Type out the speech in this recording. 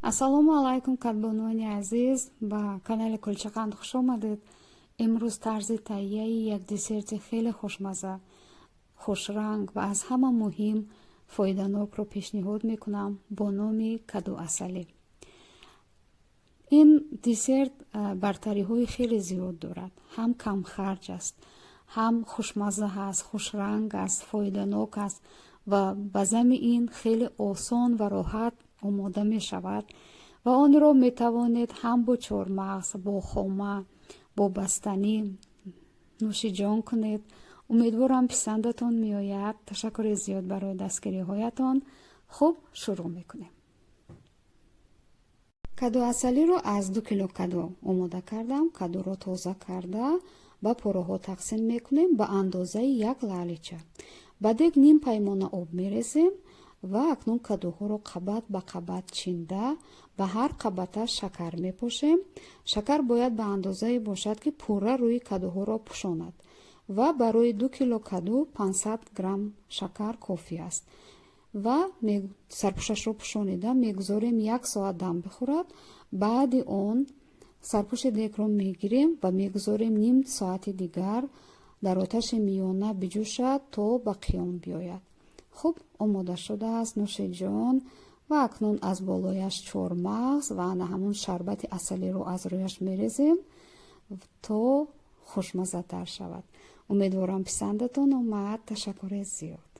ассалому алайкум кадбонони азиз, ба канали Кулчақанд хуш омадед. имрӯз тарзи таҳияи як десерти хеле хушмазза, хушранг ва аз ҳама муҳим фоиданокро пешниҳод мекунам бо номи кадуасалӣ. ин десерт бартариҳои хеле зиёд дорад. ҳам камхарҷ аст, ҳам хушмазза ҳаст, хушранг аст, фоиданок аст ва ба зами ин хеле осон ва роҳат омода мешавад ва онро метавонед ҳам бо чормағз, бо хома, бо бастанӣ нӯшиҷон кунед. умедворам писандатон меояд. ташаккури зиёд барои дастгириҳоятон. хуб, шурӯъ мекунем. кадуасалиро аз 2 кило каду омода кардам. кадуро тоза карда ба пораҳо тақсим мекунем ба андозаи 1 лаълича. ба дег ним паймона об мерезем ва акнун кадуҳоро қабат ба қабат чинда ба ҳар қабаташ шакар мепошем. шакар бояд ба андозае бошад ки пурра рӯи кадуҳоро пӯшонад ва барои 2 кило каду 500 грамм шакар кофӣ аст ва сарпӯшашро пӯшонида мегузорем 1 соат дам бихӯрад. баъди он сарпӯши дегро мегирем ва мегузорем ним соати дигар дар оташи миёна биҷӯшад то ба қиём биёяд. хуб, омода шудааст нӯшиҷон ва акнун аз болояш чормағз ва ана ҳамун шарбати асалиро аз рӯяш мерезем то хушмаззатар шавад. умедворам писандатон омад. ташаккури зиёд.